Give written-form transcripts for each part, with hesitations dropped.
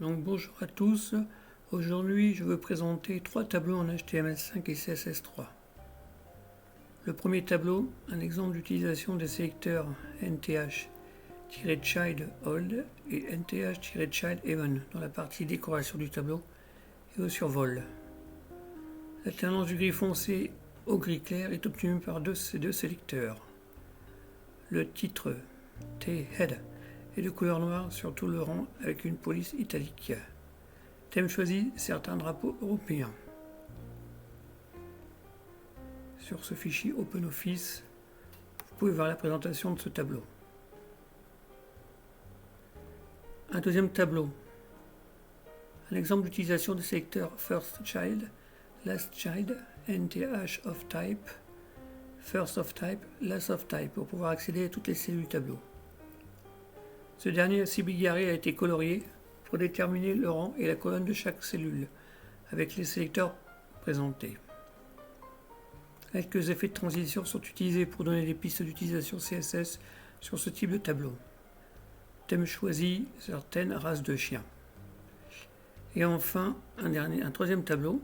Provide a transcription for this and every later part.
Donc bonjour à tous, aujourd'hui je veux présenter trois tableaux en HTML5 et CSS3. Le premier tableau, un exemple d'utilisation des sélecteurs nth-child old et nth-child even dans la partie décoration du tableau et au survol. L'alternance du gris foncé au gris clair est obtenue par ces deux sélecteurs. Le titre T-head est de couleur noire sur tout le rang avec une police italique. Thème choisi, certains drapeaux européens. Sur ce fichier OpenOffice, vous pouvez voir la présentation de ce tableau. Un deuxième tableau. Un exemple d'utilisation des sélecteurs First Child, Last Child, NTH of Type, First of Type, Last of Type pour pouvoir accéder à toutes les cellules du tableau. Ce dernier aussi bigarré a été colorié pour déterminer le rang et la colonne de chaque cellule, avec les sélecteurs présentés. Quelques effets de transition sont utilisés pour donner des pistes d'utilisation CSS sur ce type de tableau. Thème choisi, certaines races de chiens. Et enfin, un troisième tableau.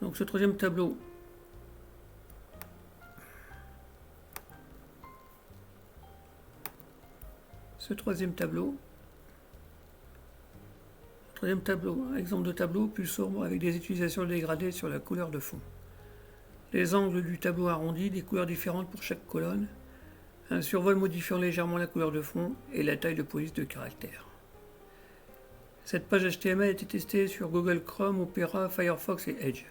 Donc ce troisième tableau un exemple de tableau plus sombre avec des utilisations dégradées sur la couleur de fond. Les angles du tableau arrondis, des couleurs différentes pour chaque colonne, un survol modifiant légèrement la couleur de fond et la taille de police de caractères. Cette page HTML a été testée sur Google Chrome, Opera, Firefox et Edge.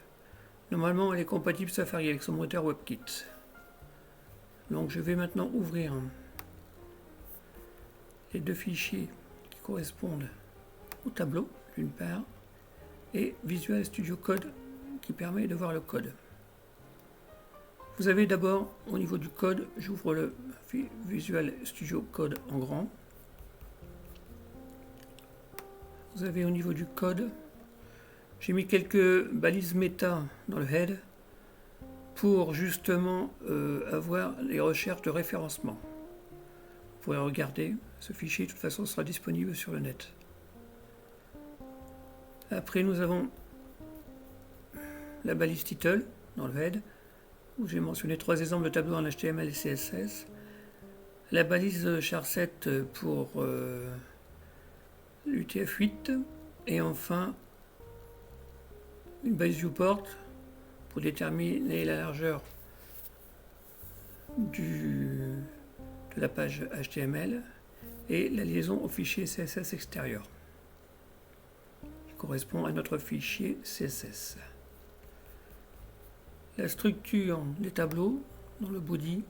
Normalement, elle est compatible Safari avec son moteur WebKit. Donc je vais maintenant ouvrir les deux fichiers qui correspondent au tableau, d'une part, et Visual Studio Code qui permet de voir le code. Vous avez d'abord, au niveau du code, j'ouvre le Visual Studio Code en grand. Vous avez au niveau du code, j'ai mis quelques balises méta dans le head pour justement avoir les recherches de référencement. Vous pourrez regarder, ce fichier de toute façon sera disponible sur le net. Après nous avons la balise title dans le head, où j'ai mentionné trois exemples de tableaux en HTML et CSS. La balise charset pour l'UTF-8 et enfin une balise viewport pour déterminer la largeur de la page HTML et la liaison au fichier CSS extérieur qui correspond à notre fichier CSS. La structure des tableaux dans le body.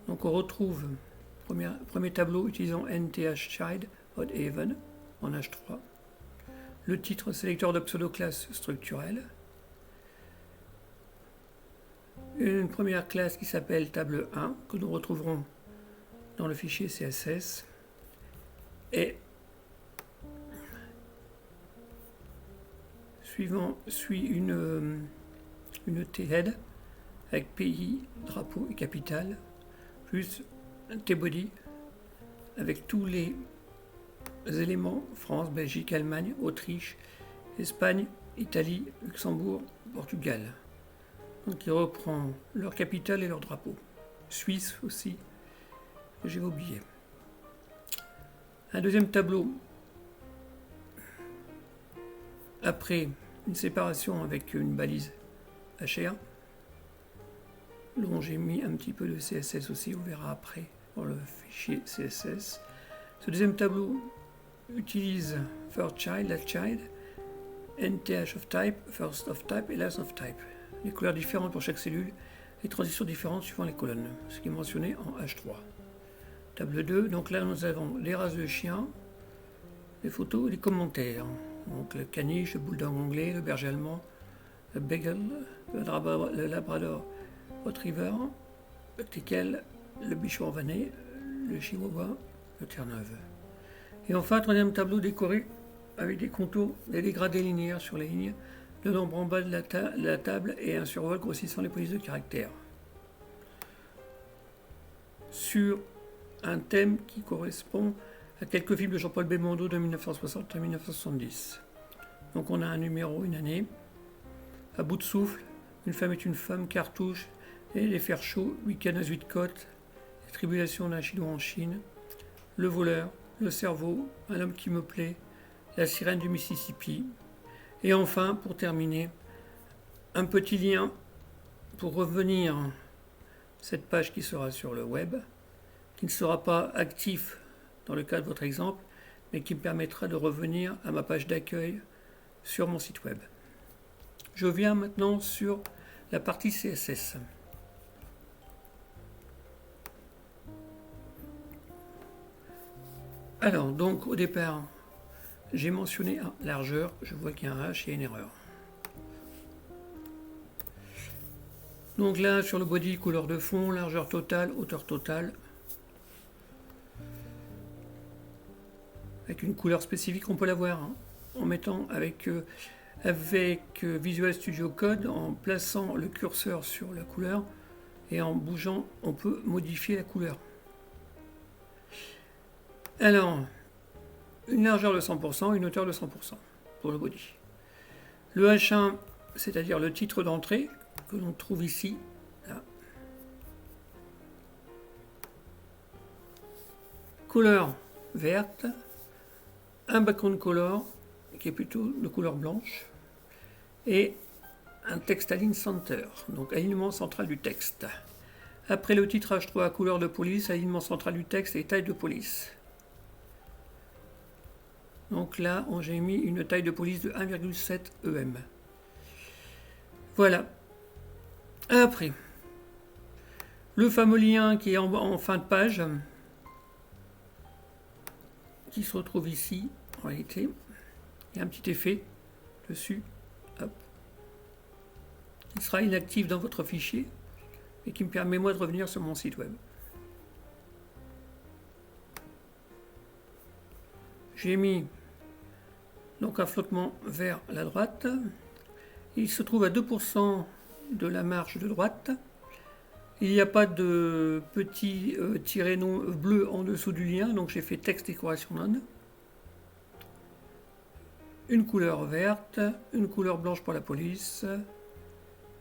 Donc on retrouve premier tableau utilisant nth-child odd et even en H3. Le titre sélecteur de pseudo-classe structurelle. Une première classe qui s'appelle table 1 que nous retrouverons dans le fichier CSS et suivant suit une T-head avec pays, drapeau et capitale, plus un T-body avec tous les éléments France, Belgique, Allemagne, Autriche, Espagne, Italie, Luxembourg, Portugal. Donc il reprend leur capitale et leur drapeau. Suisse aussi, que j'ai oublié. Un deuxième tableau. Après une séparation avec une balise HR, dont j'ai mis un petit peu de CSS aussi, on verra après dans le fichier CSS. Ce deuxième tableau utilise first child, last child, nth of type, first of type et last of type. Les couleurs différentes pour chaque cellule, les transitions différentes suivant les colonnes, ce qui est mentionné en H3. Table 2, donc là nous avons les races de chiens, les photos et les commentaires. Donc le caniche, le bulldog anglais, le berger allemand, le beagle, le labrador retriever, le teckel, le bichon vanné, le chihuahua, le terre-neuve. Et enfin, troisième tableau décoré avec des contours, des dégradés linéaires sur les lignes, le nombre en bas de la table et un survol grossissant les polices de caractères. Sur un thème qui correspond à quelques films de Jean-Paul Belmondo de 1960 à 1970. Donc on a un numéro, une année, à bout de souffle, une femme est une femme, cartouche, et les fers chauds, week-end à Zuidcote, les tribulations d'un Chinois en Chine, le voleur, le cerveau, un homme qui me plaît, la sirène du Mississippi, et enfin, pour terminer, un petit lien pour revenir à cette page qui sera sur le web, qui ne sera pas actif dans le cas de votre exemple, mais qui me permettra de revenir à ma page d'accueil sur mon site web. Je viens maintenant sur la partie CSS. Alors, donc au départ, j'ai mentionné largeur, je vois qu'il y a un H et une erreur. Donc là, sur le body, couleur de fond, largeur totale, hauteur totale. Avec une couleur spécifique, on peut l'avoir en mettant avec Visual Studio Code, en plaçant le curseur sur la couleur et en bougeant, on peut modifier la couleur. Alors, une largeur de 100%, une hauteur de 100% pour le body. Le H1, c'est-à-dire le titre d'entrée que l'on trouve ici. Là. Couleur verte. Un background color qui est plutôt de couleur blanche. Et un text align center, donc alignement central du texte. Après le titre H3 à couleur de police, alignement central du texte et taille de police. Donc là, j'ai mis une taille de police de 1,7 EM. Voilà. Après, le fameux lien qui est en fin de page, qui se retrouve ici, en réalité. Il y a un petit effet dessus. Hop. Il sera inactif dans votre fichier et qui me permet moi de revenir sur mon site web. J'ai mis donc un flottement vers la droite. Il se trouve à 2% de la marge de droite. Il n'y a pas de petit tiret bleu en dessous du lien, donc j'ai fait texte décoration none. Une couleur verte, une couleur blanche pour la police,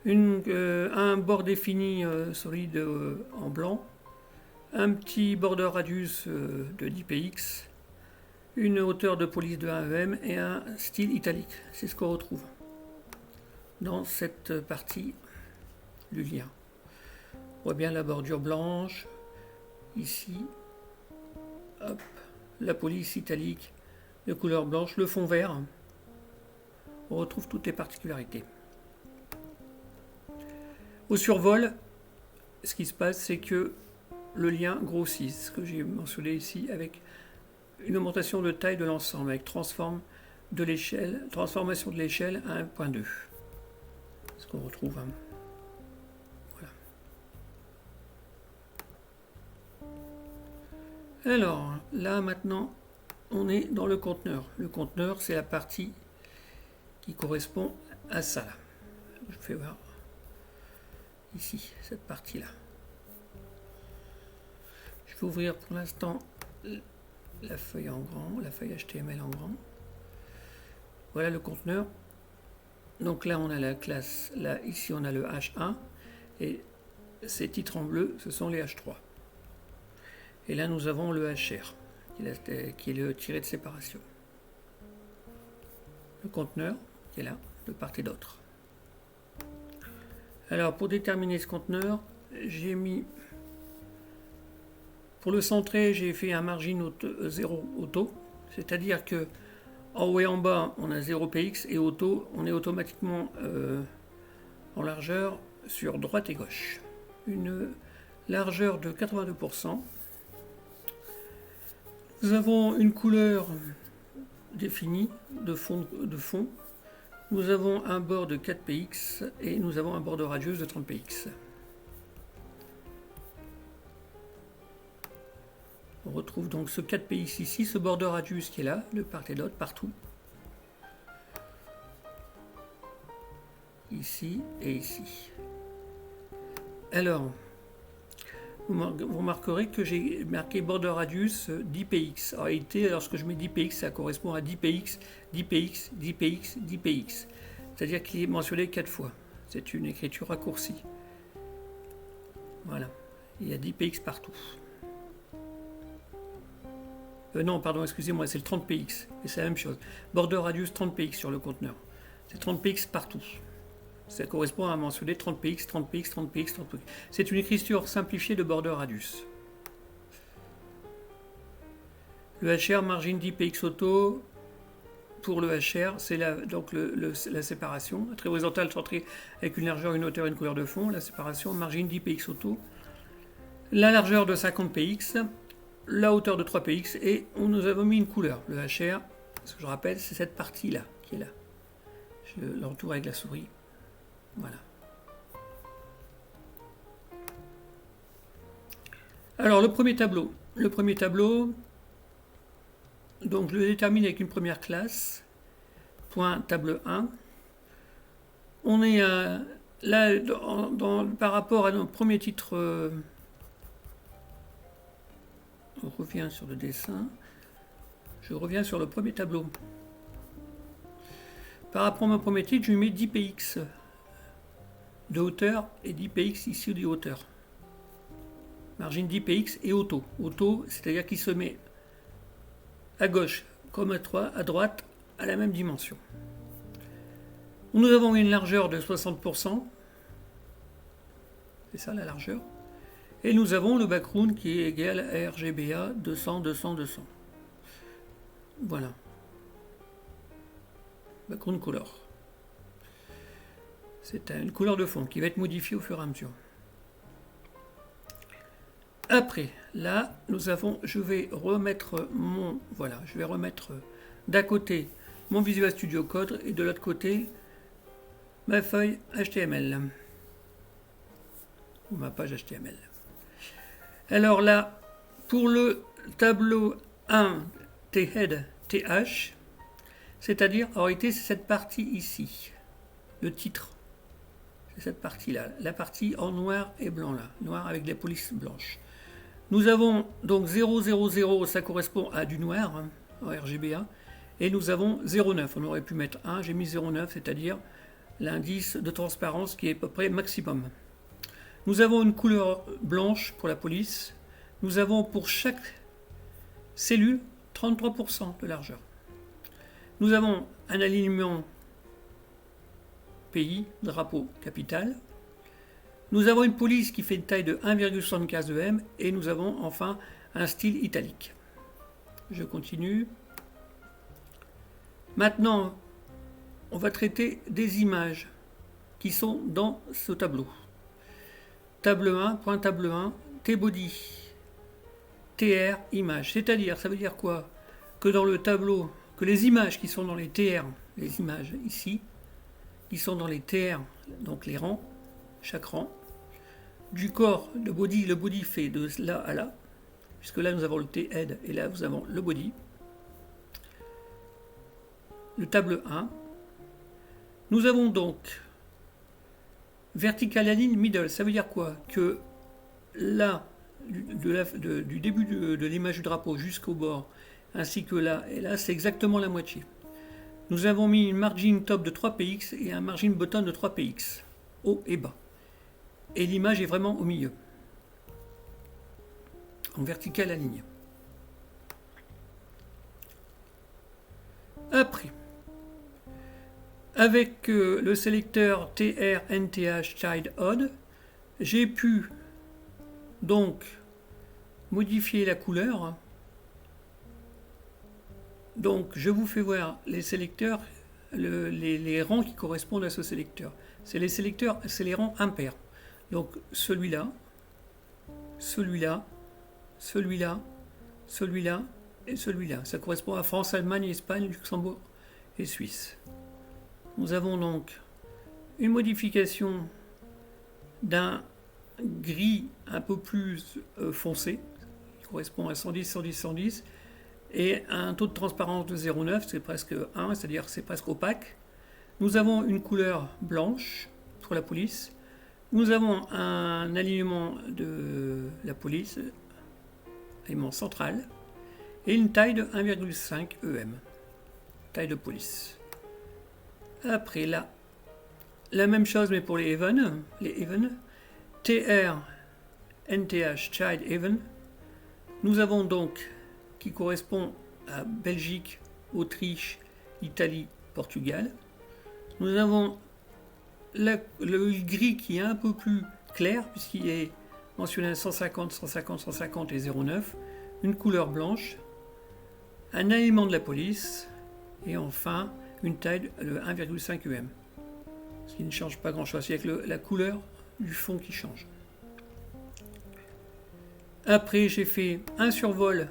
un bord défini solide en blanc, un petit border radius de 10 px, une hauteur de police de 1 EM et un style italique. C'est ce qu'on retrouve dans cette partie du lien. On voit bien la bordure blanche, ici, hop, la police italique de couleur blanche, le fond vert. On retrouve toutes les particularités. Au survol, ce qui se passe, c'est que le lien grossit, ce que j'ai mentionné ici, avec une augmentation de taille de l'ensemble, avec transformation de l'échelle à 1.2. Ce qu'on retrouve. Voilà. Alors, là maintenant, on est dans le conteneur. Le conteneur, c'est la partie qui correspond à ça. Là. Je fais voir ici, cette partie-là. Je vais ouvrir pour l'instant la feuille en grand, la feuille HTML en grand. Voilà le conteneur. Donc là, on a la classe. Là, ici, on a le H1. Et ces titres en bleu, ce sont les H3. Et là, nous avons le HR, qui est le tiré de séparation. Le conteneur, qui est là, de part et d'autre. Alors, pour déterminer ce conteneur, j'ai mis... Pour le centrer, j'ai fait un margin 0 auto, c'est-à-dire que en haut et en bas, on a 0 px et auto, on est automatiquement en largeur sur droite et gauche. Une largeur de 82%. Nous avons une couleur définie de fond. Nous avons un bord de 4 px et nous avons un bord de radius de 30 px. On retrouve donc ce 4 px ici, ce border radius qui est là, de part et d'autre, partout. Ici et ici. Alors, vous remarquerez que j'ai marqué border radius 10px. En réalité, lorsque je mets 10px, ça correspond à 10px, 10px, 10px, 10px. C'est-à-dire qu'il est mentionné 4 fois. C'est une écriture raccourcie. Voilà. Il y a 10px partout. Non, pardon, excusez-moi, c'est le 30px. Et c'est la même chose. Border radius 30px sur le conteneur. C'est 30px partout. Ça correspond à mentionner 30px, 30px, 30px, 30px. C'est une écriture simplifiée de border radius. Le HR, margin 10px auto. Pour le HR, c'est donc la séparation. Très horizontale, centrée avec une largeur, une hauteur, une couleur de fond. La séparation, margin 10px auto. La largeur de 50px. La hauteur de 3px. Et nous avons mis une couleur. Le HR, ce que je rappelle, c'est cette partie-là qui est là. Je l'entoure avec la souris. Voilà. Alors, le premier tableau. Donc, je le détermine avec une première classe. Point table 1. On est là, par rapport à notre premier titre. On revient sur le dessin. Je reviens sur le premier tableau. Par rapport à mon premier titre, je lui mets 10px de hauteur et 10px ici de hauteur. Margin 10px et auto. Auto, c'est-à-dire qu'il se met à gauche comme à droite à la même dimension. Nous avons une largeur de 60%. C'est ça la largeur. Et nous avons le background qui est égal à RGBA 200, 200, 200. Voilà. Background color. C'est une couleur de fond qui va être modifiée au fur et à mesure. Après, là, je vais remettre d'un côté mon Visual Studio Code et de l'autre côté ma feuille HTML ou ma page HTML. Alors là, pour le tableau 1 Thead TH, c'est-à-dire en réalité c'est cette partie ici, le titre. C'est cette partie-là, la partie en noir et blanc là, noir avec des polices blanches. Nous avons donc 000, ça correspond à du noir hein, en RGBA, et nous avons 0,9. On aurait pu mettre 1, j'ai mis 0,9, c'est-à-dire l'indice de transparence qui est à peu près maximum. Nous avons une couleur blanche pour la police. Nous avons pour chaque cellule 33% de largeur. Nous avons un alignement pays, drapeau, capitale. Nous avons une police qui fait une taille de 1,75 em et nous avons enfin un style italique. Je continue. Maintenant, on va traiter des images qui sont dans ce tableau. Table 1, point table 1, T-body, TR, image. C'est-à-dire, ça veut dire quoi? Que dans le tableau, que les images qui sont dans les TR, les images ici, qui sont dans les TR, donc les rangs, chaque rang, du corps, le body fait de là à là, puisque là nous avons le T-head et là nous avons le body. Le table 1. Nous avons donc vertical align middle, ça veut dire quoi? Que là, du début de l'image du drapeau jusqu'au bord, ainsi que là et là, c'est exactement la moitié. Nous avons mis une margin top de 3px et un margin bottom de 3px, haut et bas. Et l'image est vraiment au milieu, en vertical aligné. Après, avec le sélecteur TR-NTH Child Odd, j'ai pu donc modifier la couleur. Donc je vous fais voir les sélecteurs, les rangs qui correspondent à ce sélecteur. C'est les sélecteurs, c'est les rangs impairs. Donc celui-là, celui-là, celui-là, celui-là et celui-là. Ça correspond à France, Allemagne, Espagne, Luxembourg et Suisse. Nous avons donc une modification d'un gris un peu plus foncé, qui correspond à 110, 110, 110, et un taux de transparence de 0,9, c'est presque 1, c'est-à-dire c'est presque opaque. Nous avons une couleur blanche pour la police. Nous avons un alignement de la police, alignement central, et une taille de 1,5 EM, taille de police. Après là, la même chose mais pour les even, TR, NTH, Child Even. Nous avons donc, qui correspond à Belgique, Autriche, Italie, Portugal. Nous avons le gris qui est un peu plus clair, puisqu'il est mentionné 150, 150, 150 et 0,9. Une couleur blanche, un alignement de la police, et enfin une taille de 1,5 EM. Ce qui ne change pas grand chose, c'est avec la couleur du fond qui change. Après, j'ai fait un survol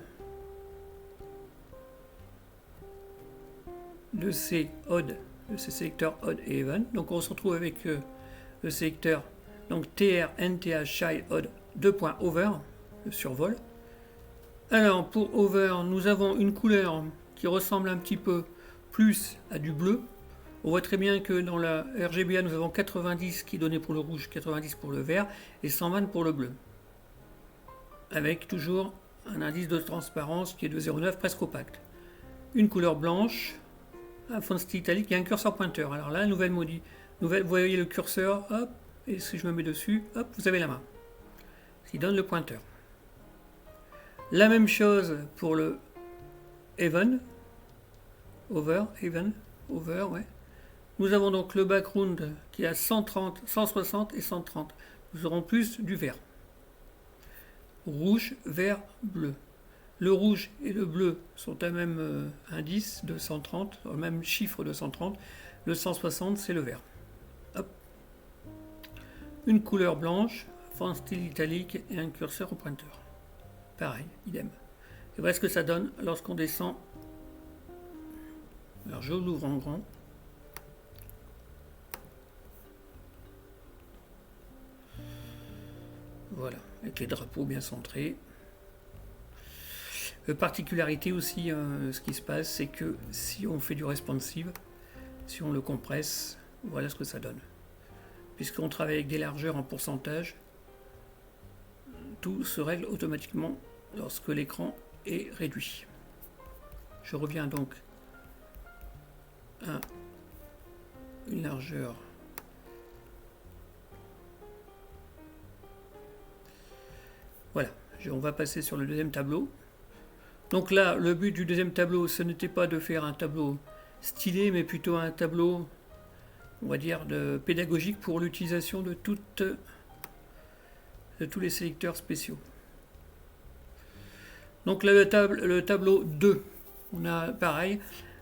de ces odd, de ces sélecteurs odd et even. Donc on se retrouve avec le sélecteur donc TR, NTH, Child, odd, 2 points over, le survol. Alors pour over, nous avons une couleur qui ressemble un petit peu plus à du bleu. On voit très bien que dans la RGBA, nous avons 90 qui est donné pour le rouge, 90 pour le vert et 120 pour le bleu. Avec toujours un indice de transparence qui est de 0,9 presque opaque. Une couleur blanche, un fond de style italique et un curseur pointeur. Alors là, nouvelle maudit. Vous voyez le curseur, hop, et si je me mets dessus, hop, vous avez la main. Ce qui donne le pointeur. La même chose pour le even, over, ouais. Nous avons donc le background qui est à 130, 160 et 130. Nous aurons plus du vert. Rouge, vert, bleu. Le rouge et le bleu sont à même indice de 130, au même chiffre de 130. Le 160, c'est le vert. Hop. Une couleur blanche, fond style italique et un curseur au pointeur. Pareil, idem. Et voilà ce que ça donne lorsqu'on descend. Alors je l'ouvre en grand. Voilà, avec les drapeaux bien centrés. Particularité aussi, ce qui se passe, c'est que si on fait du responsive, si on le compresse, voilà ce que ça donne. Puisqu'on travaille avec des largeurs en pourcentage, tout se règle automatiquement lorsque l'écran est réduit. Je reviens donc à une largeur voilà, on va passer sur le deuxième tableau. Donc là, le but du deuxième tableau, ce n'était pas de faire un tableau stylé, mais plutôt un tableau, on va dire, pédagogique pour l'utilisation de tous les sélecteurs spéciaux. Donc là, le tableau 2, on a pareil,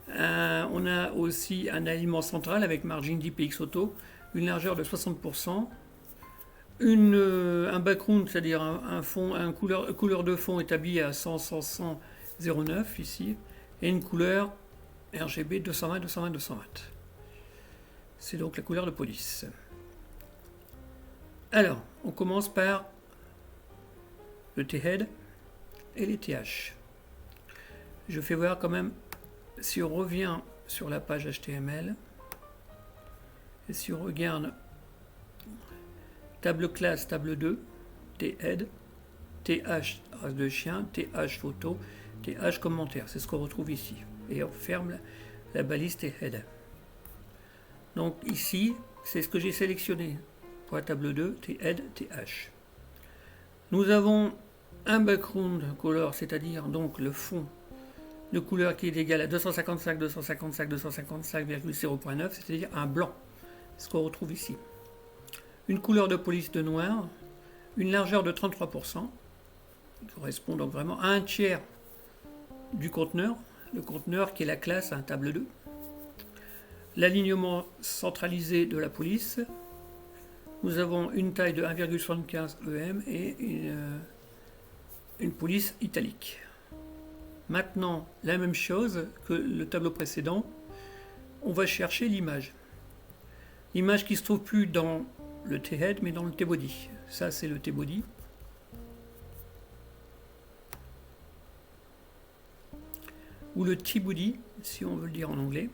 on a aussi un alignement central avec margin d'IPX auto, une largeur de 60%, un background, c'est-à-dire un fond, couleur de fond établie à 100, 100, 100, 0,9 ici, et une couleur RGB 220, 220, 220. C'est donc la couleur de police. Alors, on commence par le T-head et les TH. Je fais voir quand même, si on revient sur la page HTML, et si on regarde table classe, table 2, T-head, TH race de chien, TH photo, TH commentaire, c'est ce qu'on retrouve ici. Et on ferme la balise T-head. Donc ici, c'est ce que j'ai sélectionné pour la table 2, T-head, TH. Nous avons un background color, c'est-à-dire donc le fond de couleur qui est égal à 255, 255, 255,0.9, c'est-à-dire un blanc, ce qu'on retrouve ici. Une couleur de police de noir, une largeur de 33%, qui correspond donc vraiment à un tiers du conteneur, le conteneur qui est la classe, un table 2. L'alignement centralisé de la police, nous avons une taille de 1,75 EM et une police italique. Maintenant, la même chose que le tableau précédent, on va chercher l'image. L'image qui ne se trouve plus dans le T-head mais dans le T-body. Ça c'est le T-body. Ou le T-body si on veut le dire en anglais.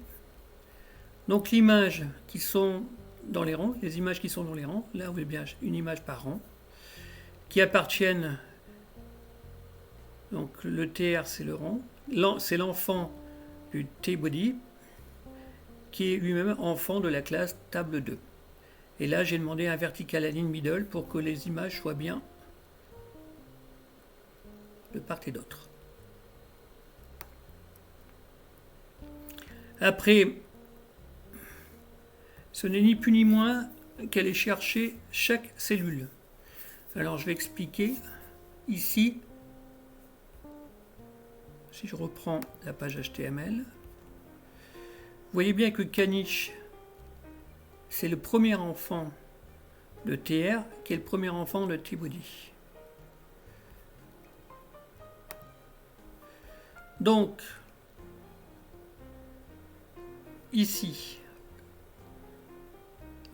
Donc l'image qui sont dans les rangs, les images qui sont dans les rangs, là vous voyez bien une image par rang, qui appartiennent, donc le TR c'est le rang, c'est l'enfant du T-body, qui est lui-même enfant de la classe table 2. Et là j'ai demandé un vertical align middle pour que les images soient bien de part et d'autre. Après, ce n'est ni plus ni moins qu'aller chercher chaque cellule. Alors je vais expliquer ici, si je reprends la page HTML, vous voyez bien que Caniche, c'est le premier enfant de TR qui est le premier enfant de T-body. Donc, ici,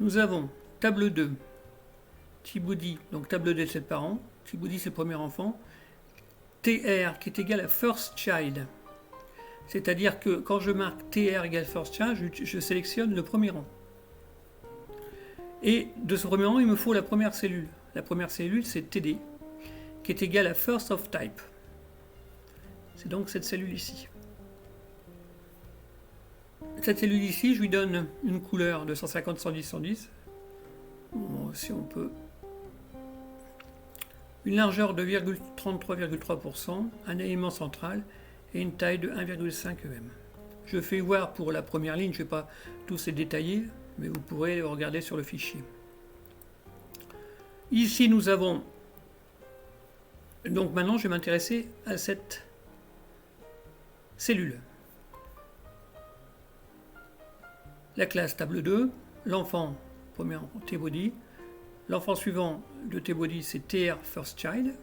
nous avons table 2, T-body, donc table 2 c'est le parent, T-body c'est le premier enfant, TR qui est égal à first child. C'est-à-dire que quand je marque TR égale first child, je sélectionne le premier rang. Et de ce premier rang, il me faut la première cellule. La première cellule, c'est TD, qui est égal à first of type. C'est donc cette cellule ici. Cette cellule ici, je lui donne une couleur de 150, 110, 110. Bon, si on peut. Une largeur de 33,3%, un élément central et une taille de 1,5 em. Je fais voir pour la première ligne, je ne vais pas tous les détailler, mais vous pourrez le regarder sur le fichier. Ici, nous avons... Donc maintenant, je vais m'intéresser à cette cellule. La classe table 2, l'enfant, premier T-body. L'enfant suivant de T-body, c'est TR first child.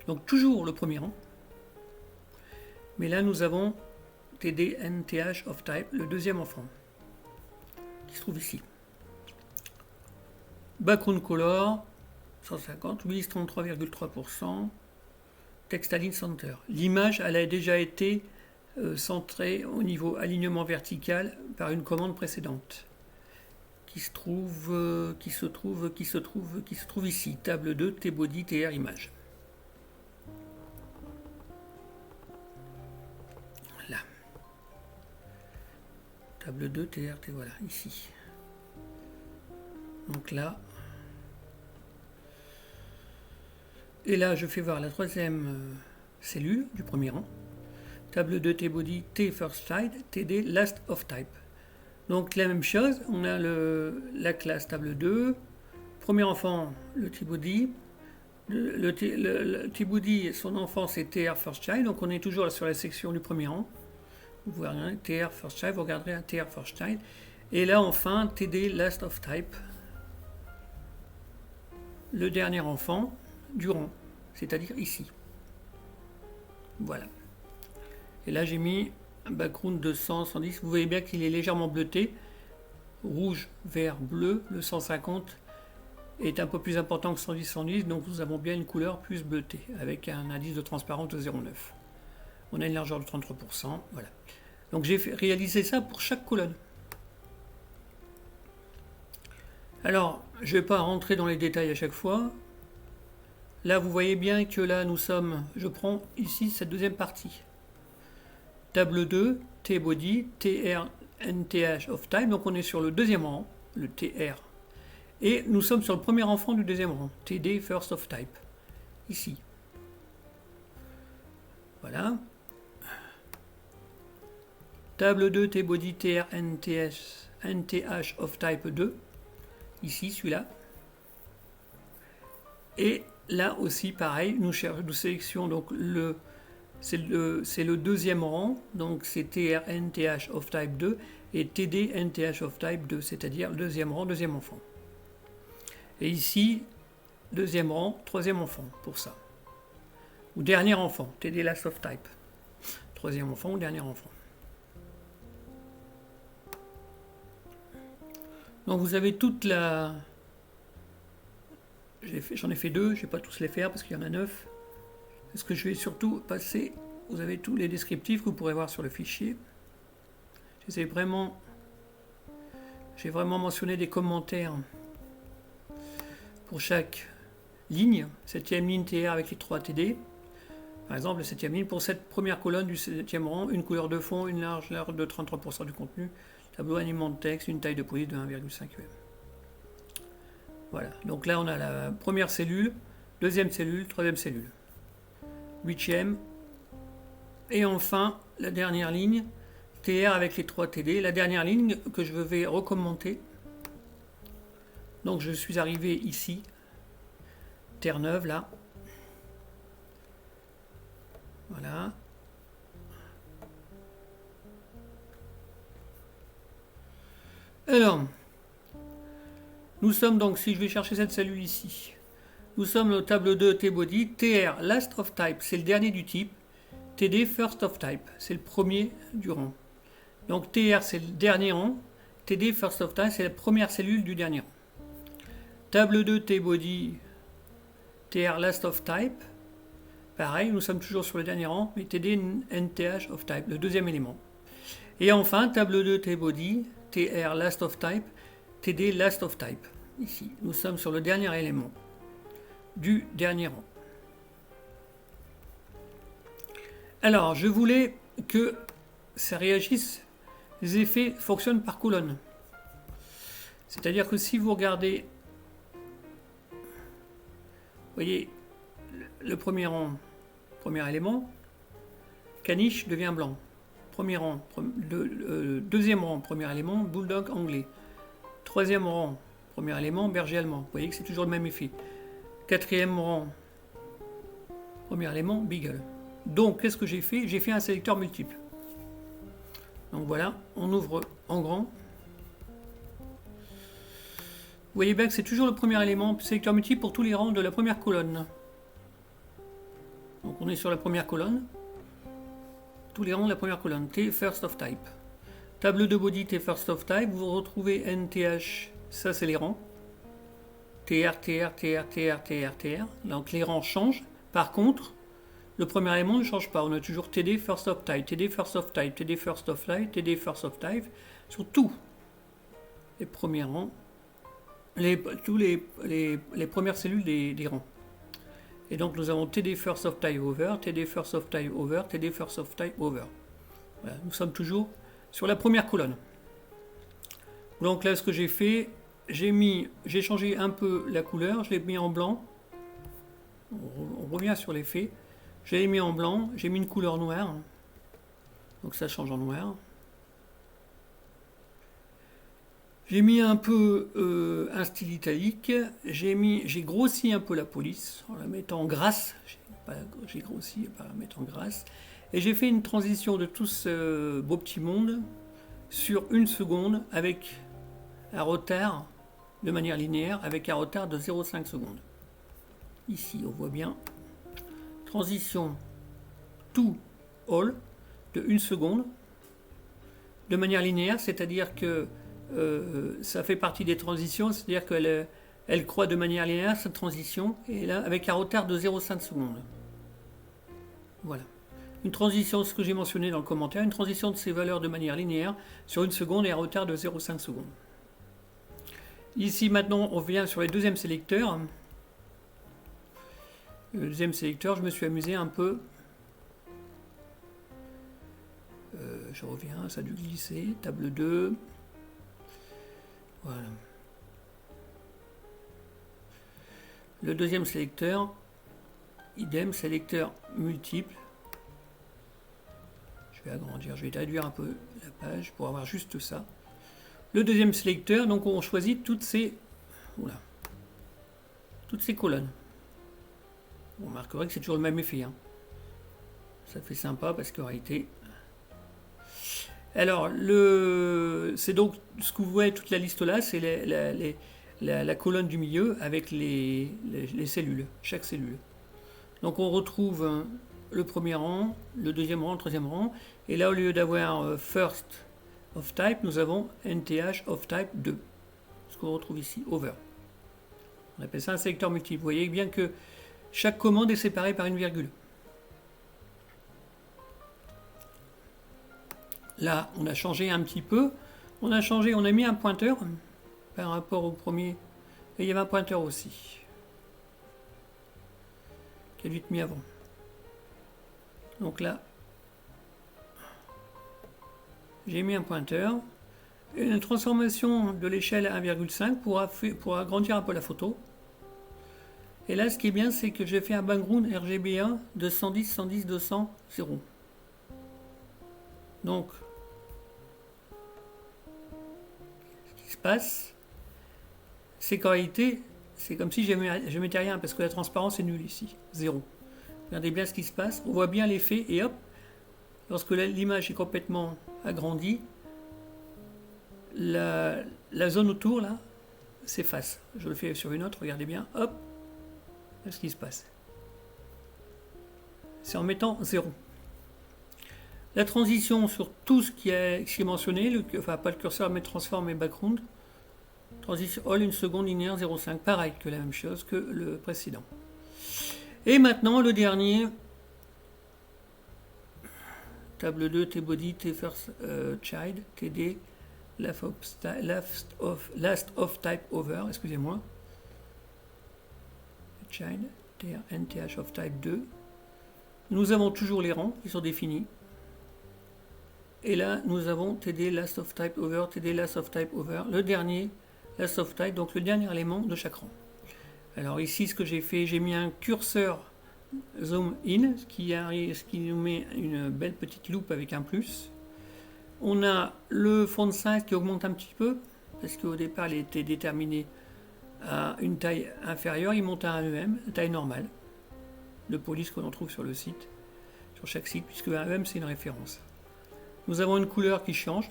Donc toujours le premier rang. Mais là, nous avons TD NTH of type, le deuxième enfant, qui se trouve ici. Background color, 150, width 33,3%, text align center. L'image, elle a déjà été centrée au niveau alignement vertical par une commande précédente. Qui se trouve ici, table 2, T-body, TR image. Là. Table 2, TR, T, voilà, ici. Donc là. Et là, je fais voir la troisième cellule du premier rang. Table 2, T-body, T first child, TD last of type. Donc la même chose, on a la classe table 2, premier enfant, le T-body, le T-body, son enfant c'est TR first child, donc on est toujours sur la section du premier rang. Vous voyez TR first child, vous regarderez un TR first child. Et là enfin, TD last of type, le dernier enfant du rang, c'est-à-dire ici. Voilà. Et là j'ai mis un background de 100, 110. Vous voyez bien qu'il est légèrement bleuté. Rouge, vert, bleu. Le 150 est un peu plus important que 110, 110. Donc nous avons bien une couleur plus bleutée avec un indice de transparence de 0,9. On a une largeur de 33%. Voilà. Donc j'ai réalisé ça pour chaque colonne. Alors, je ne vais pas rentrer dans les détails à chaque fois. Là, vous voyez bien que là, nous sommes... Je prends ici cette deuxième partie. Table 2, T-body, TR, NTH of type. Donc on est sur le deuxième rang, le TR. Et nous sommes sur le premier enfant du deuxième rang, TD first of type. Ici. Voilà. Table 2, T-body, TR, NTH of type 2. Ici, celui-là. Et là aussi, pareil, nous sélectionnons donc c'est le deuxième rang, donc c'est TR NTH of type 2 et TD NTH of type 2, c'est-à-dire le deuxième rang, deuxième enfant. Et ici, deuxième rang, troisième enfant, pour ça. Ou dernier enfant, TD last of type. Troisième enfant ou dernier enfant. Donc vous avez toute la... J'en ai fait deux, je ne vais pas tous les faire parce qu'il y en a 9. Est-ce que je vais surtout passer... Vous avez tous les descriptifs que vous pourrez voir sur le fichier. J'essaie vraiment j'ai vraiment mentionné des commentaires pour chaque ligne. 7e ligne TR avec les 3 TD. Par exemple, la 7e ligne, pour cette première colonne du 7e rang, une couleur de fond, une largeur de 33% du contenu, tableau animant de texte, une taille de police de 1,5 UM. Voilà, donc là on a la première cellule, deuxième cellule, troisième cellule, 8e, et enfin la dernière ligne, TR avec les 3 TD, la dernière ligne que je vais recommenter. Donc je suis arrivé ici, Terre-Neuve là. Voilà. Alors, nous sommes donc, si je vais chercher cette cellule ici, nous sommes au tableau 2 T-body, TR last of type, c'est le dernier du type, TD first of type, c'est le premier du rang. Donc TR c'est le dernier rang, TD first of type c'est la première cellule du dernier rang. Table 2 T-body, TR last of type, pareil, nous sommes toujours sur le dernier rang, mais TD NTH of type, le deuxième élément. Et enfin, table 2 T-body, TR last of type, TD last of type. Ici, nous sommes sur le dernier élément du dernier rang. Alors, je voulais que ça réagisse, les effets fonctionnent par colonne. C'est-à-dire que si vous regardez, vous voyez, le premier rang, premier élément, caniche devient blanc. Premier rang, deuxième rang, premier élément, bulldog anglais. Troisième rang, premier élément, berger allemand. Vous voyez que c'est toujours le même effet. Quatrième rang, premier élément, beagle. Donc, qu'est-ce que j'ai fait? J'ai fait un sélecteur multiple. Donc voilà, on ouvre en grand. Vous voyez bien que c'est toujours le premier élément, sélecteur multiple pour tous les rangs de la première colonne. Donc on est sur la première colonne. Tous les rangs de la première colonne. T first of type. Table de body T first of type. Vous retrouvez NTH, ça c'est les rangs. TR, TR, TR, TR, TR, TR. Donc les rangs changent. Par contre, le premier élément ne change pas. On a toujours TD first of type, TD first of type, TD first of type, TD first of type. Sur tous les premiers rangs. Tous les premières cellules des rangs. Et donc nous avons TD first of type over, TD first of type over, TD first of type over. Voilà, nous sommes toujours sur la première colonne. Donc là, ce que j'ai fait, j'ai changé un peu la couleur, je l'ai mis en blanc. On revient sur l'effet. Je l'ai mis en blanc, j'ai mis une couleur noire. Donc ça change en noir. J'ai mis un peu un style italique, j'ai grossi un peu la police en la mettant grasse, j'ai grossi par la mettre en grasse, et j'ai fait une transition de tout ce beau petit monde sur 1 seconde avec un retard de manière linéaire, avec un retard de 0,5 secondes. Ici on voit bien, transition to all de 1 seconde, de manière linéaire, c'est-à-dire que ça fait partie des transitions, c'est-à-dire qu'elle croît de manière linéaire cette transition, et là avec un retard de 0,5 secondes. Voilà. Une transition, ce que j'ai mentionné dans le commentaire, une transition de ces valeurs de manière linéaire sur 1 seconde et un retard de 0,5 secondes. Ici maintenant on revient sur les deuxièmes sélecteurs. Le deuxième sélecteur, je me suis amusé un peu. Je reviens, ça a dû glisser. Table 2. Voilà. Le deuxième sélecteur, idem, sélecteur multiple. Je vais agrandir, je vais réduire un peu la page pour avoir juste ça. Le deuxième sélecteur, donc on choisit toutes ces colonnes. Vous remarquerez que c'est toujours le même effet. Hein. Ça fait sympa parce qu'en réalité... Alors, c'est donc ce que vous voyez, toute la liste là, c'est la colonne du milieu avec les cellules, chaque cellule. Donc on retrouve le premier rang, le deuxième rang, le troisième rang, et là au lieu d'avoir first of type, nous avons NTH of type 2, ce qu'on retrouve ici, over. On appelle ça un sélecteur multiple. Vous voyez bien que chaque commande est séparée par une virgule. Là, on a changé un petit peu. On a changé, on a mis un pointeur par rapport au premier. Et il y avait un pointeur aussi. Qui a dû être mis avant. Donc là, j'ai mis un pointeur. Une transformation de l'échelle 1,5 pour agrandir un peu la photo. Et là, ce qui est bien, c'est que j'ai fait un background RGB1 de 110, 110, 200, 0. Donc, ce qui se passe, c'est qu'en réalité, c'est comme si je mettais rien, parce que la transparence est nulle ici, 0. Regardez bien ce qui se passe, on voit bien l'effet, et hop, lorsque l'image est complètement agrandie, la zone autour, là, s'efface. Je le fais sur une autre, regardez bien, hop, ce qui se passe. C'est en mettant 0. La transition sur tout ce qui est mentionné, enfin pas le curseur mais transform et background, transition all 1 seconde linéaire 0,5, pareil que la même chose que le précédent. Et maintenant le dernier, table 2, T-body, T-first child, TD, last of type over, excusez-moi, child, NTH of type 2. Nous avons toujours les rangs qui sont définis. Et là, nous avons TD last of type over, TD last of type over, le dernier last of type, donc le dernier élément de chaque rang. Alors ici, ce que j'ai fait, j'ai mis un curseur zoom in, ce qui nous met une belle petite loupe avec un plus. On a le font size qui augmente un petit peu, parce qu'au départ, il était déterminé à une taille inférieure, il monte à un EM, taille normale, de police que l'on trouve sur le site, sur chaque site, puisque un EM c'est une référence. Nous avons une couleur qui change,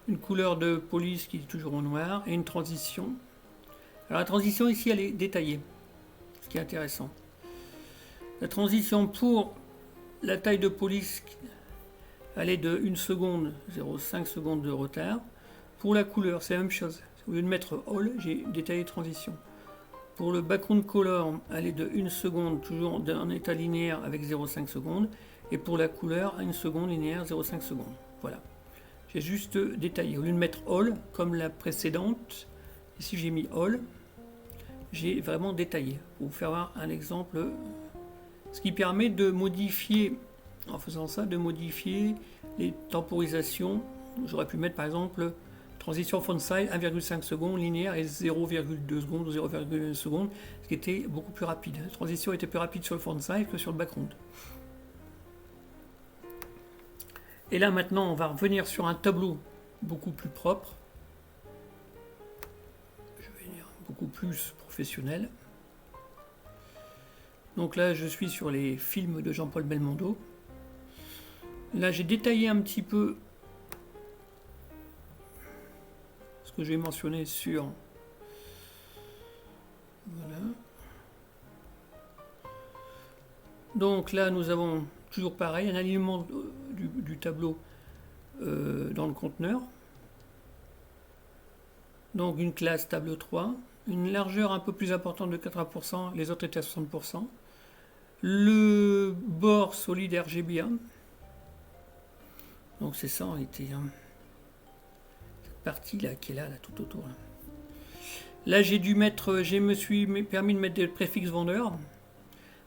une couleur de police qui est toujours en noir, et une transition. Alors la transition ici, elle est détaillée, ce qui est intéressant. La transition pour la taille de police, elle est de 1 seconde, 0,5 secondes de retard. Pour la couleur, c'est la même chose. Au lieu de mettre all, j'ai détaillé transition. Pour le background color, elle est de 1 seconde, toujours en état linéaire avec 0,5 secondes. Et pour la couleur, 1 seconde linéaire, 0,5 secondes. Voilà. J'ai juste détaillé. Au lieu de mettre all, comme la précédente, ici j'ai mis all, j'ai vraiment détaillé. Pour vous faire voir un exemple, ce qui permet de modifier, en faisant ça, de modifier les temporisations. J'aurais pu mettre par exemple transition font size 1,5 secondes linéaire et 0,2 secondes ou 0,1 secondes, ce qui était beaucoup plus rapide. La transition était plus rapide sur le font size que sur le background. Et là maintenant on va revenir sur un tableau beaucoup plus propre. Je vais dire beaucoup plus professionnel. Donc là je suis sur les films de Jean-Paul Belmondo. Là j'ai détaillé un petit peu ce que j'ai mentionné sur... Voilà. Donc là nous avons toujours pareil, un alignement du tableau dans le conteneur. Donc une classe table 3, une largeur un peu plus importante de 80%, les autres étaient à 60%. Le bord solide RGB1. Donc c'est ça en réalité. Cette partie là qui est là tout autour. Là j'ai dû mettre, je me suis permis de mettre des préfixes vendeurs.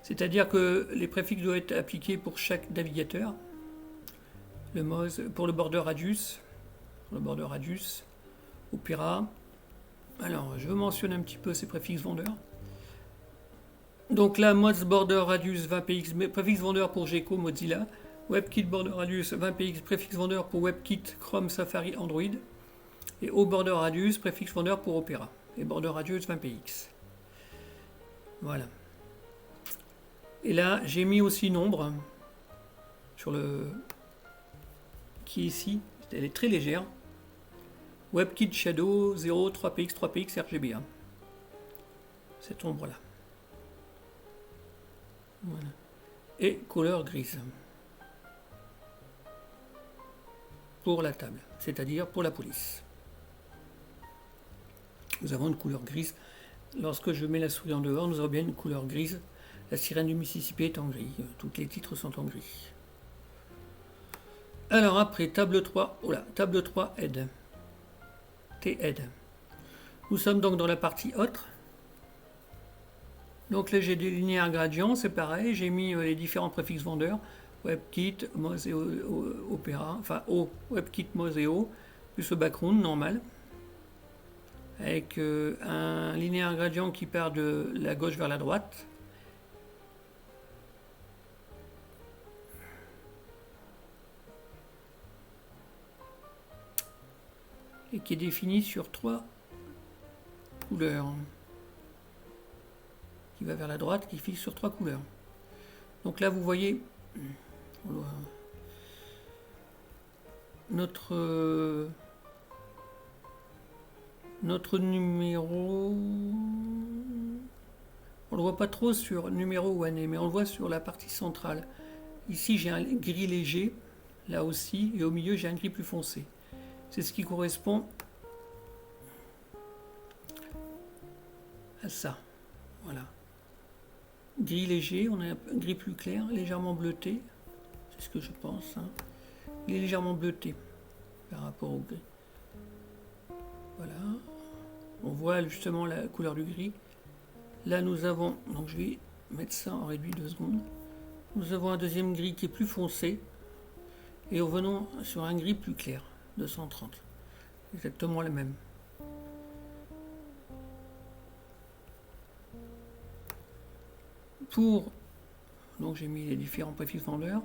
C'est-à-dire que les préfixes doivent être appliqués pour chaque navigateur. Le Moz pour le border radius, Opera. Alors, je mentionne un petit peu ces préfixes vendeurs. Donc là, Moz border radius 20px, préfixe vendeur pour Gecko, Mozilla. WebKit border radius 20px, préfixe vendeur pour WebKit, Chrome, Safari, Android. Et O border radius, préfixe vendeur pour Opera. Et border radius 20px. Voilà. Et là, j'ai mis aussi nombre sur le qui est ici. Elle est très légère. WebKit Shadow 0, 3px, 3px, RGB1. Cette ombre-là. Voilà. Et couleur grise. Pour la table, c'est-à-dire pour la police. Nous avons une couleur grise. Lorsque je mets la souris en dehors, nous avons bien une couleur grise. La sirène du Mississippi est en gris. Tous les titres sont en gris. Alors après, table 3, table 3 aide. T-aide. Nous sommes donc dans la partie autre. Donc là j'ai des linéaires gradients, c'est pareil, j'ai mis les différents préfixes vendeurs, WebKit, Moseo, Opera, enfin O, WebKit, Moseo, plus le background normal, avec un linéaire gradient qui part de la gauche vers la droite. Et qui est défini sur 3 couleurs. Qui va vers la droite, qui fixe sur 3 couleurs. Donc là, vous voyez notre numéro. On le voit pas trop sur numéro ou année, mais on le voit sur la partie centrale. Ici, j'ai un gris léger, là aussi, et au milieu, j'ai un gris plus foncé. C'est ce qui correspond à ça. Voilà. Gris léger, on a un gris plus clair, légèrement bleuté. C'est ce que je pense. Hein. Il est légèrement bleuté par rapport au gris. Voilà. On voit justement la couleur du gris. Là, nous avons, donc je vais mettre ça en réduit 2 secondes. Nous avons un deuxième gris qui est plus foncé. Et revenons sur un gris plus clair, 230. Exactement le même. Pour, donc j'ai mis les différents préfixes vendeurs.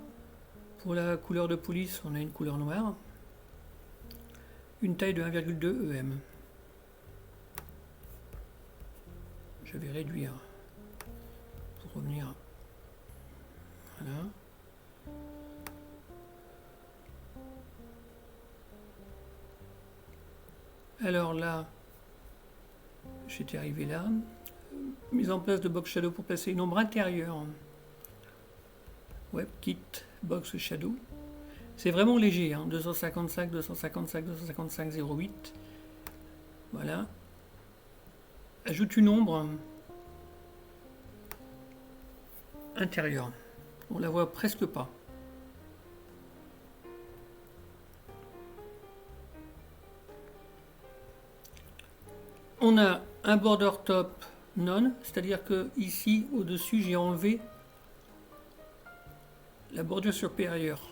Pour la couleur de police, on a une couleur noire. Une taille de 1,2 EM. Je vais réduire pour revenir. Voilà. Alors là, j'étais arrivé là. Mise en place de Box Shadow pour placer une ombre intérieure. WebKit Box Shadow. C'est vraiment léger, hein, 255, 255, 255, 08. Voilà. Ajoute une ombre intérieure. On la voit presque pas. On a un border top non, c'est-à-dire que ici au-dessus j'ai enlevé la bordure supérieure,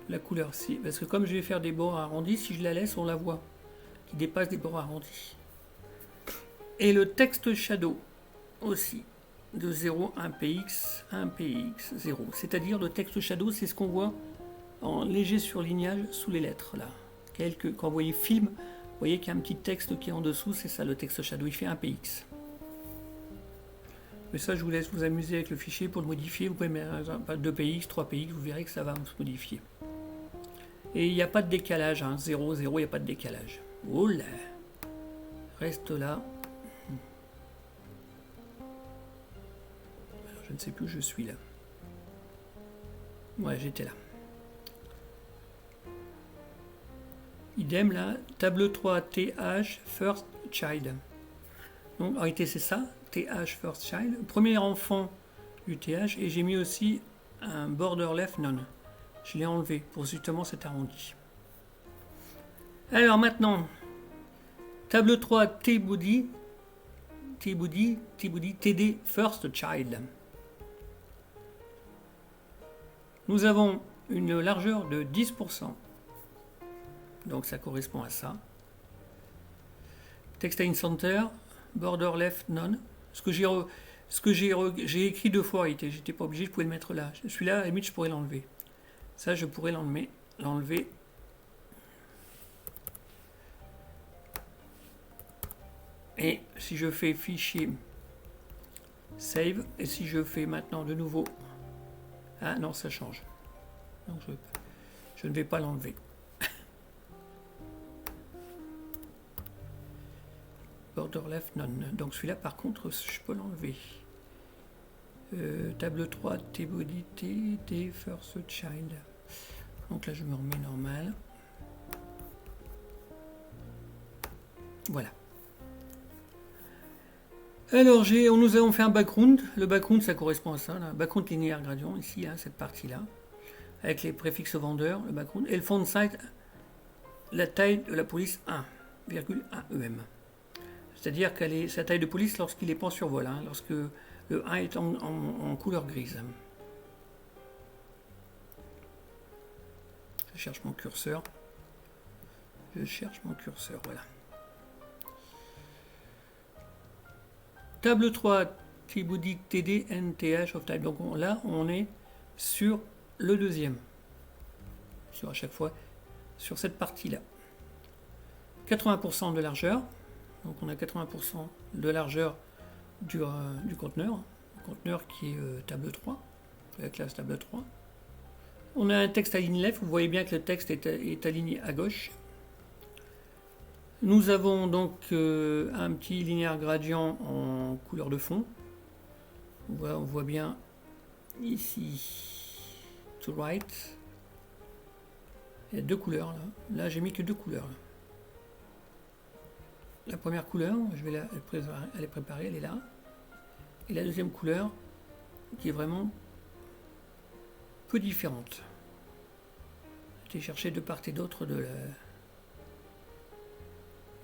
la couleur, parce que comme je vais faire des bords arrondis, si je la laisse on la voit, qui dépasse des bords arrondis. Et le texte shadow aussi, de 0, 1px, 1px, 0. C'est-à-dire le texte shadow, c'est ce qu'on voit en léger surlignage sous les lettres là. Quand vous voyez film, vous voyez qu'il y a un petit texte qui est en dessous, c'est ça le texte shadow, il fait 1px. Mais ça, je vous laisse vous amuser avec le fichier pour le modifier. Vous pouvez mettre 2px, 3px, vous verrez que ça va se modifier. Et il n'y a pas de décalage, hein. 0, 0, il n'y a pas de décalage. Oh là! Reste là. Alors, je ne sais plus où je suis là. Ouais, j'étais là. Idem là, table 3 TH First Child. Donc en réalité c'est ça, TH First Child, premier enfant du TH, et j'ai mis aussi un border left none. Je l'ai enlevé pour justement cet arrondi. Alors maintenant, table 3 T-Body, TD First Child. Nous avons une largeur de 10%. Donc ça correspond à ça. Text in center, border left none. Ce que j'ai écrit 2 fois, j'étais pas obligé, je pouvais le mettre là. Celui-là, à la limite, je pourrais l'enlever. Ça, je pourrais l'enlever. Et si je fais fichier save, et si je fais maintenant de nouveau, ah non, ça change. Donc je ne vais pas l'enlever. Border left none. Donc celui-là par contre je peux l'enlever. Table 3 T-Body T First Child. Donc là je me remets normal. Voilà. Alors nous avons fait un background. Le background ça correspond à ça. Là. Background linéaire gradient ici, hein, cette partie-là. avec les préfixes vendeurs, le background, et le font site, la taille de la police 1,1 EM. C'est-à-dire qu'elle est sa taille de police lorsqu'il est pas en survol, hein, lorsque le 1 est en couleur grise. Je cherche mon curseur. Voilà. Table 3, T-Body, TD, NTH of type. Donc là, on est sur le deuxième. Sur à chaque fois, sur cette partie-là. 80% de largeur. Donc on a 80% de largeur du conteneur. Le conteneur qui est table 3, la classe table 3. On a un texte aligné left. Vous voyez bien que le texte est aligné à gauche. Nous avons donc un petit linéaire gradient en couleur de fond. On voit bien ici, to right. Il y a deux couleurs là. Là, j'ai mis que deux couleurs. Là. La première couleur, je vais elle est préparée, elle est là. Et la deuxième couleur, qui est vraiment peu différente. J'ai cherché de part et d'autre du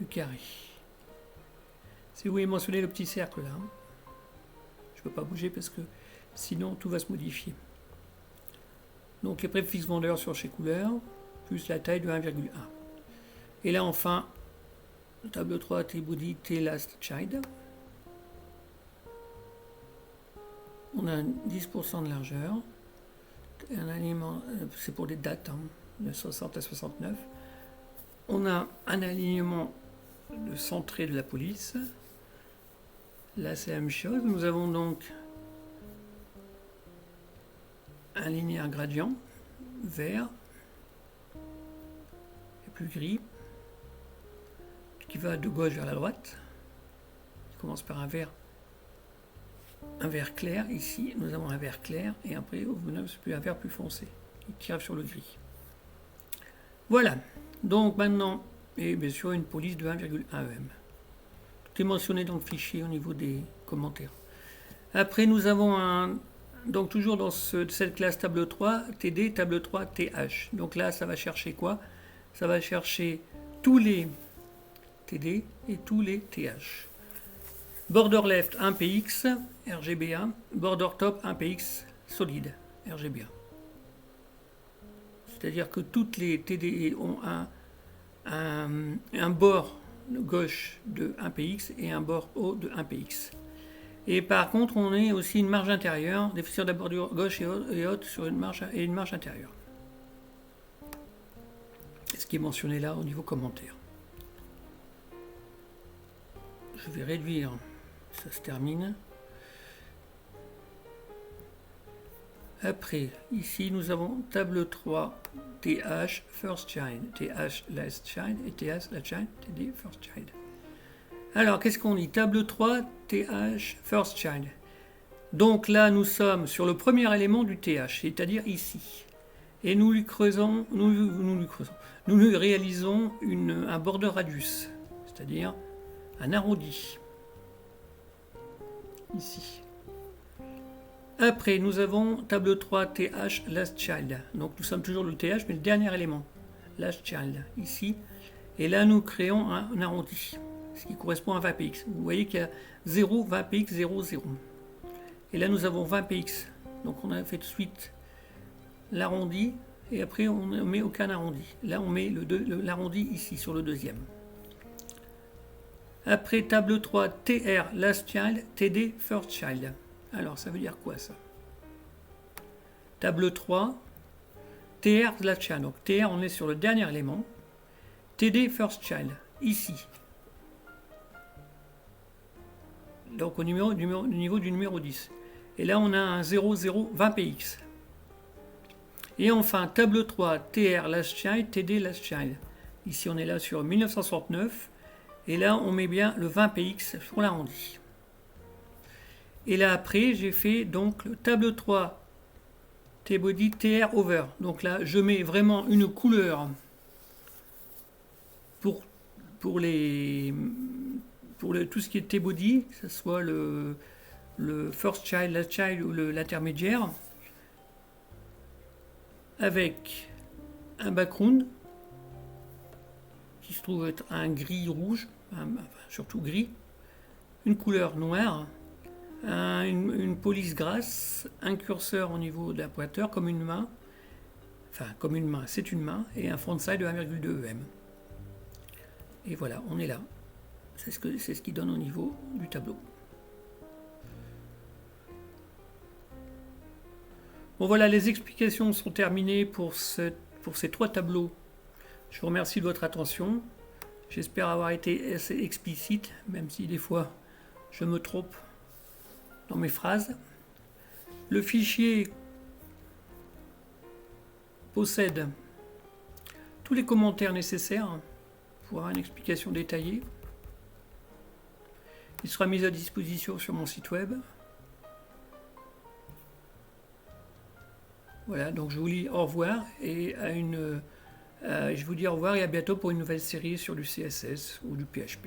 carré. Si vous voulez mentionner le petit cercle là, je ne peux pas bouger parce que sinon tout va se modifier. Donc les préfixes vendeurs sur chez couleurs, plus la taille de 1,1. Et là enfin, table 3, T-Body, T-Last Child. On a 10% de largeur. Un alignement, c'est pour des dates, hein, de 60 à 69. On a un alignement de centré de la police. Là, c'est la même chose. Nous avons donc un linéaire gradient, vert et plus gris, qui va de gauche vers la droite. Il commence par un vert clair. Ici, nous avons un vert clair et après, un vert plus foncé qui arrive sur le gris. Voilà. Donc maintenant, et bien sûr, une police de 1,1 EM. Tout est mentionné dans le fichier au niveau des commentaires. Après, nous avons donc toujours dans cette classe table 3, TD, table 3, TH. Donc là, ça va chercher quoi? Ça va chercher tous les TD et tous les TH. Border left 1px, RGB1. Border top 1px, solide, RGB1. C'est-à-dire que toutes les TD ont un bord gauche de 1px et un bord haut de 1px. Et par contre, on a aussi une marge intérieure, définition de la bordure gauche et haute sur une marge intérieure. Ce qui est mentionné là au niveau commentaire. Je vais réduire, ça se termine. Après, ici, nous avons table 3, TH, first child, TH, last child, et TH, last child, TD, first child. Alors, qu'est-ce qu'on dit? Table 3, TH, first child. Donc là, nous sommes sur le premier élément du TH, c'est-à-dire ici. Et nous lui creusons, nous lui réalisons un border radius, c'est-à-dire un arrondi. Ici. Après, nous avons table 3, TH, last child. Donc nous sommes toujours le TH, mais le dernier élément. Last child, ici. Et là, nous créons un arrondi, ce qui correspond à 20px. Vous voyez qu'il y a 0, 20px, 0, 0. Et là, nous avons 20px. Donc on a fait de suite l'arrondi, et après, on ne met aucun arrondi. Là, on met l'arrondi ici, sur le deuxième. Après, table 3, TR, last child, TD, first child. Alors, ça veut dire quoi, ça? Table 3, TR, last child. Donc, TR, on est sur le dernier élément. TD, first child, ici. Donc, au niveau du numéro 10. Et là, on a un 0, 0, 20px. Et enfin, table 3, TR, last child, TD, last child. Ici, on est là sur 1969. Et là, on met bien le 20px sur l'arrondi. Et là, après, j'ai fait donc le table 3, T-body, TR, over. Donc là, je mets vraiment une couleur pour tout ce qui est T-body, que ce soit le first child, last child ou l'intermédiaire. avec un background qui se trouve être un gris-rouge, enfin, surtout gris, une couleur noire, une police grasse, un curseur au niveau de la pointeur comme une main, enfin comme une main, c'est une main, et un frontside de 1,2 EM. Et voilà, on est là. C'est ce qui donne au niveau du tableau. Bon voilà, les explications sont terminées pour ces 3 tableaux. Je vous remercie de votre attention. J'espère avoir été assez explicite, même si des fois je me trompe dans mes phrases. Le fichier possède tous les commentaires nécessaires pour avoir une explication détaillée. Il sera mis à disposition sur mon site web. Voilà, donc je vous dis au revoir et je vous dis au revoir et à bientôt pour une nouvelle série sur du CSS ou du PHP.